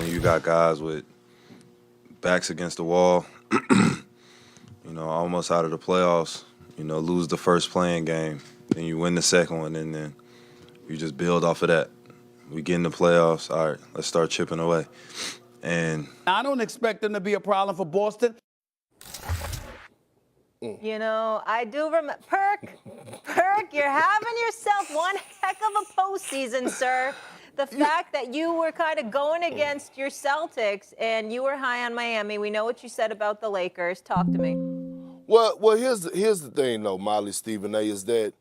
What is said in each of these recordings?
when you got guys with backs against the wall, almost out of the playoffs, lose the first playing game, then you win the second one, and then you just build off of that. We get in the playoffs, all right, let's start chipping away. And I don't expect them to be a problem for Boston. I do remember. Perk, you're having yourself one heck of a postseason, sir. The fact that you were kind of going against your Celtics and you were high on Miami. We know what you said about the Lakers. Talk to me. Well, here's the thing, though, Molly, Stephen A., is that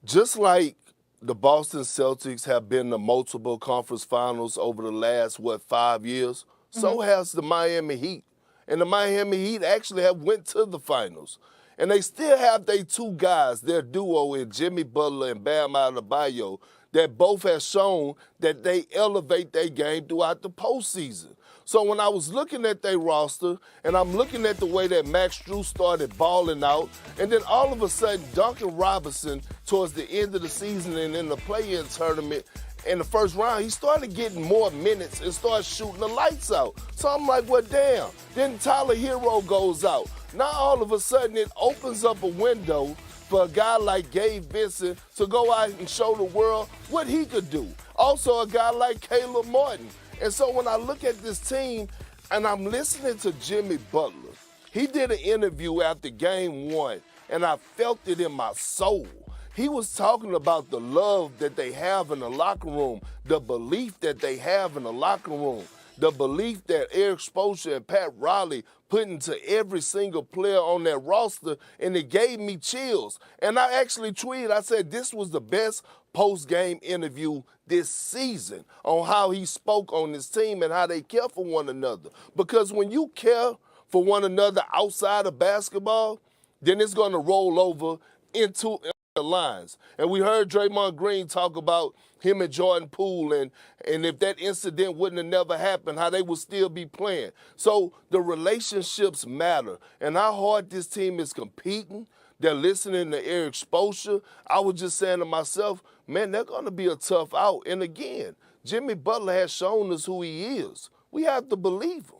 just like the Boston Celtics have been to multiple conference finals over the last, 5 years, so has the Miami Heat. And the Miami Heat actually have went to the finals. And they still have their two guys, their duo in Jimmy Butler and Bam Adebayo, that both have shown that they elevate their game throughout the postseason. So when I was looking at their roster, and I'm looking at the way that Max Strus started balling out, and then all of a sudden Duncan Robinson, towards the end of the season and in the play-in tournament, in the first round, he started getting more minutes and started shooting the lights out. So I'm like, well, damn. Then Tyler Hero goes out. Now all of a sudden it opens up a window for a guy like Gabe Vincent to go out and show the world what he could do. Also a guy like Caleb Martin. And so when I look at this team and I'm listening to Jimmy Butler, he did an interview after game one, and I felt it in my soul. He was talking about the love that they have in the locker room, the belief that they have in the locker room, the belief that Eric Spoelstra and Pat Riley put into every single player on that roster, and it gave me chills. And I actually tweeted, I said this was the best post-game interview this season on how he spoke on his team and how they care for one another. Because when you care for one another outside of basketball, then it's going to roll over into the lines. And we heard Draymond Green talk about him and Jordan Poole, and if that incident wouldn't have never happened, how they would still be playing. So the relationships matter, and how hard this team is competing. They're listening to Eric Spoelstra. I was just saying to myself, man, they're going to be a tough out. And again, Jimmy Butler has shown us who he is. We have to believe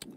him.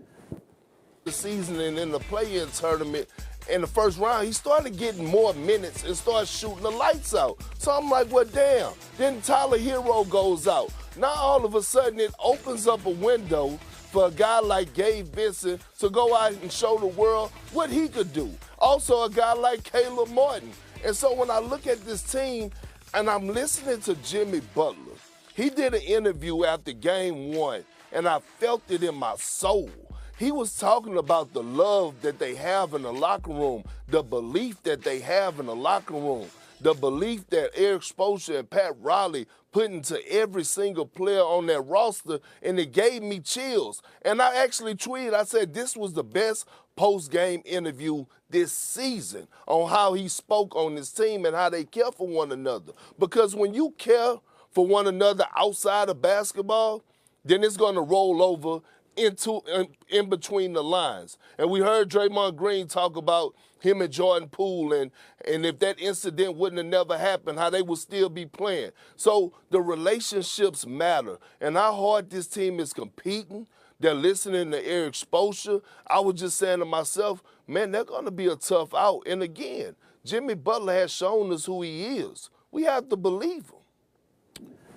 The season and in the play-in tournament, in the first round, he started getting more minutes and started shooting the lights out. So I'm like, well, damn. Then Tyler Hero goes out. Now all of a sudden it opens up a window for a guy like Gabe Vincent to go out and show the world what he could do. Also a guy like Caleb Martin. And so when I look at this team and I'm listening to Jimmy Butler, he did an interview after game one, and I felt it in my soul. He was talking about the love that they have in the locker room, the belief that they have in the locker room, the belief that Eric Spoelstra and Pat Riley put into every single player on that roster, and it gave me chills. And I actually tweeted, I said this was the best post-game interview this season on how he spoke on his team and how they care for one another. Because when you care for one another outside of basketball, then it's going to roll over in between the lines. And we heard Draymond Green talk about him and Jordan Poole, and if that incident wouldn't have never happened, how they would still be playing. So the relationships matter, and how hard this team is competing. They're listening to Eric Spoelstra. I was just saying to myself, man, they're going to be a tough out. And again, Jimmy Butler has shown us who he is. We have to believe him.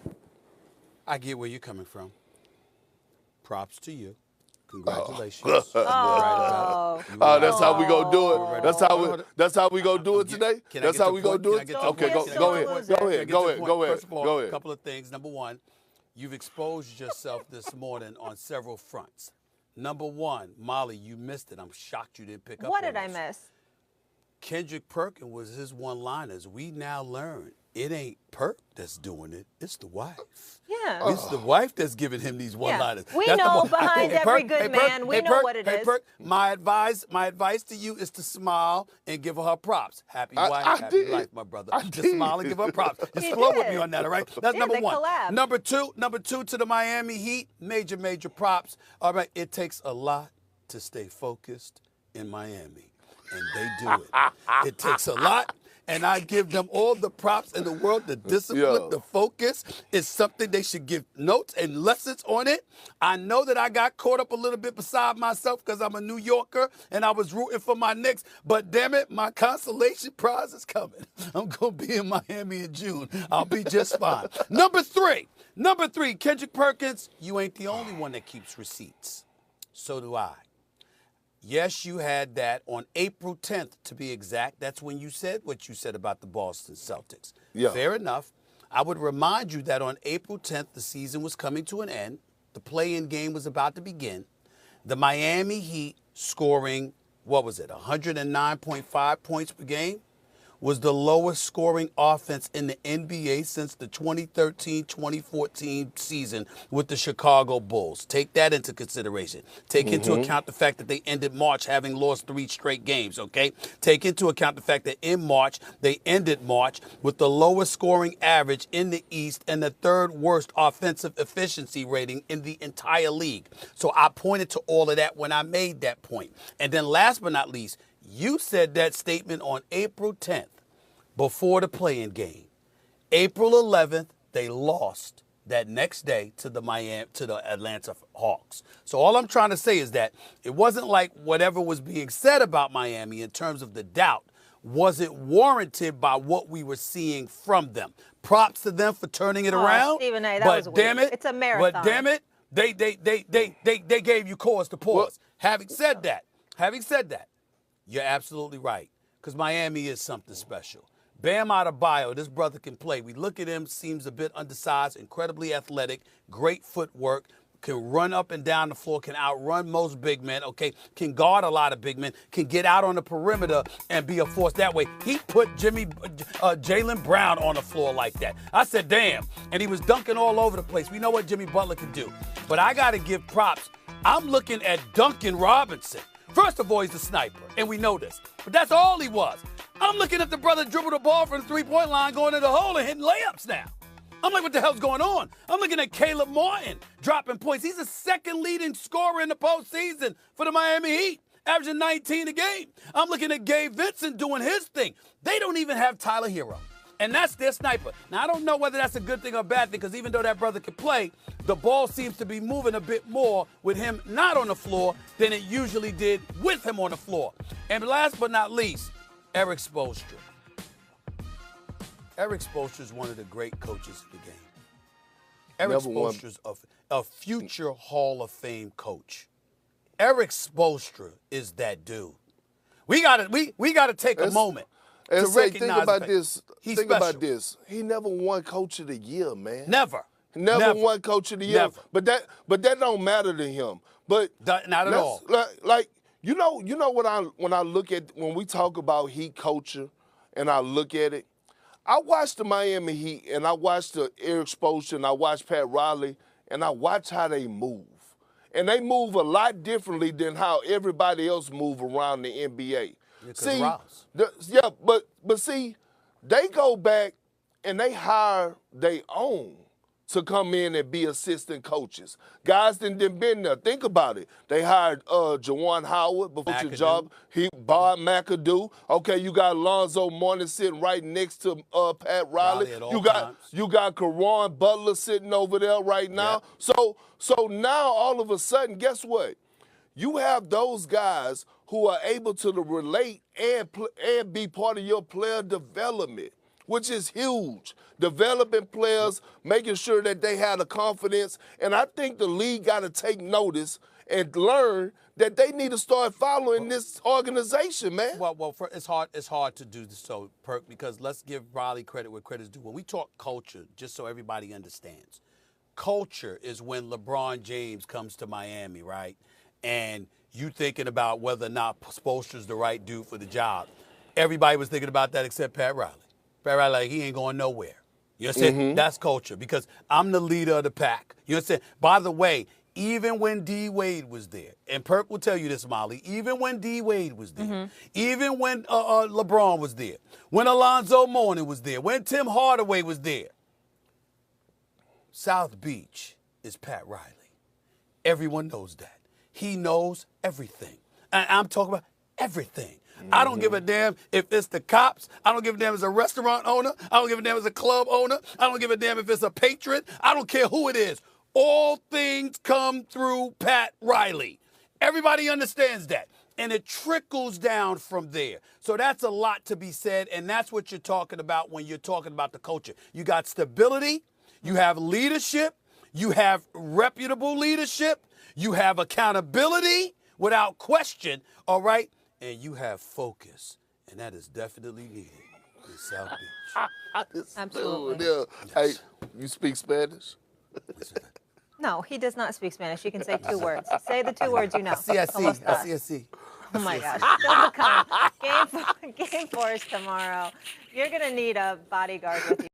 I get where you're coming from. Props to you. Congratulations. That's how we gonna do it. That's how we gonna do it today. That's how we gonna do it. Okay, go ahead. First of all, a couple of things. Number one, you've exposed yourself this morning on several fronts. Number one, Molly, you missed it. I'm shocked you didn't pick up on What did I this. miss? Kendrick Perkins was his one-liners. We now learn it ain't Perk that's doing it. It's the wife. Yeah. It's the wife that's giving him these one-liners. We That's know the behind every good man, we know what it is. Perk, my advice to you is to smile and give her props. Happy wife, happy life, my brother. Just smile and give her props. Just flow with me on that, all right? That's number one. Collab. Number two to the Miami Heat, major props. All right, it takes a lot to stay focused in Miami, and they do it. It takes a lot. and I give them all the props in the world. The discipline, the focus is something they should give notes and lessons on it. I know that I got caught up a little bit beside myself because I'm a New Yorker and I was rooting for my Knicks, but damn it, my consolation prize is coming. I'm going to be in Miami in June. I'll be just fine. Number three, Kendrick Perkins, you ain't the only one that keeps receipts. So do I. Yes, you had that on April 10th, to be exact. That's when you said what you said about the Boston Celtics. Yeah. Fair enough. I would remind you that on April 10th, the season was coming to an end. The play-in game was about to begin. The Miami Heat scoring, 109.5 points per game, was the lowest scoring offense in the NBA since the 2013-2014 season with the Chicago Bulls. Take that into consideration. Take into account the fact that they ended March having lost 3 straight games, okay? Take into account the fact that in March, they ended March with the lowest scoring average in the East and the 3rd worst offensive efficiency rating in the entire league. So I pointed to all of that when I made that point. And then last but not least, you said that statement on April 10th before the play-in game. April 11th, they lost that next day to the Atlanta Hawks. So all I'm trying to say is that it wasn't like whatever was being said about Miami in terms of the doubt wasn't warranted by what we were seeing from them. Props to them for turning it around. Stephen A., that but was damn weird. it, It's a marathon. But damn it, they gave you cause to pause. Well, Having said that, you're absolutely right, because Miami is something special. Bam Adebayo, this brother can play. We look at him, seems a bit undersized, incredibly athletic, great footwork, can run up and down the floor, can outrun most big men, okay, can guard a lot of big men, can get out on the perimeter and be a force that way. He put Jaylen Brown on the floor like that. I said, damn, and he was dunking all over the place. We know what Jimmy Butler can do. But I got to give props. I'm looking at Duncan Robinson. First of all, he's a sniper, and we know this. But that's all he was. I'm looking at the brother dribble the ball from the three-point line, going to the hole and hitting layups now. I'm like, what the hell's going on? I'm looking at Caleb Martin dropping points. He's the 2nd leading scorer in the postseason for the Miami Heat, averaging 19 a game. I'm looking at Gabe Vincent doing his thing. They don't even have Tyler Hero, and that's their sniper. Now, I don't know whether that's a good thing or a bad thing, because even though that brother can play, the ball seems to be moving a bit more with him not on the floor than it usually did with him on the floor. And last but not least, Eric Spoelstra. Eric Spoelstra is one of the great coaches in the game. Eric Spoelstra's a future Hall of Fame coach. Eric Spoelstra is that dude. We gotta take a moment to recognize. Think about this. He's think special. about this. He never won Coach of the Year, man. Never Won Coach of the Year. Never. But that don't matter to him. But not at all. Like you know when we talk about Heat culture, and I look at it, I watched the Miami Heat and I watched the Eric Spoelstra and I watched Pat Riley and I watch how they move. And they move a lot differently than how everybody else move around the NBA. But see, they go back and they hire their own to come in and be assistant coaches. Guys that didn't been there. Think about it. They hired Juwan Howard before your job. Bob McAdoo. Okay, you got Lonzo Mourning sitting right next to Pat Riley. You got Caron Butler sitting over there right now. Yep. So now all of a sudden, guess what? You have those guys who are able to relate and be part of your player development, which is huge. Developing players, making sure that they have the confidence. And I think the league got to take notice and learn that they need to start following this organization, man. It's hard to do this, so, Perk, because let's give Riley credit where credit's due. When we talk culture, just so everybody understands, culture is when LeBron James comes to Miami, right? And you thinking about whether or not Spoelstra's the right dude for the job. Everybody was thinking about that except Pat Riley. Pat Riley, like, he ain't going nowhere. You know what I'm saying? That's culture, because I'm the leader of the pack. You know what I'm saying? By the way, even when D. Wade was there, and Perk will tell you this, Molly, even when D. Wade was there, even when LeBron was there, when Alonzo Mourning was there, when Tim Hardaway was there, South Beach is Pat Riley. Everyone knows that. He knows everything. And I'm talking about everything. I don't give a damn if it's the cops. I don't give a damn if it's a restaurant owner. I don't give a damn if it's a club owner. I don't give a damn if it's a patron. I don't care who it is. All things come through Pat Riley. Everybody understands that. And it trickles down from there. So that's a lot to be said, and that's what you're talking about when you're talking about the culture. You got stability, you have leadership, you have reputable leadership, you have accountability without question, all right? And you have focus, and that is definitely needed in South Beach. Absolutely. Yeah. Hey, you speak Spanish? No, he does not speak Spanish. You can say 2 words. Say the 2 words you know. CSC, Almost done. CSC. Oh my gosh. Still to come. Game 4 is tomorrow. You're going to need a bodyguard with you.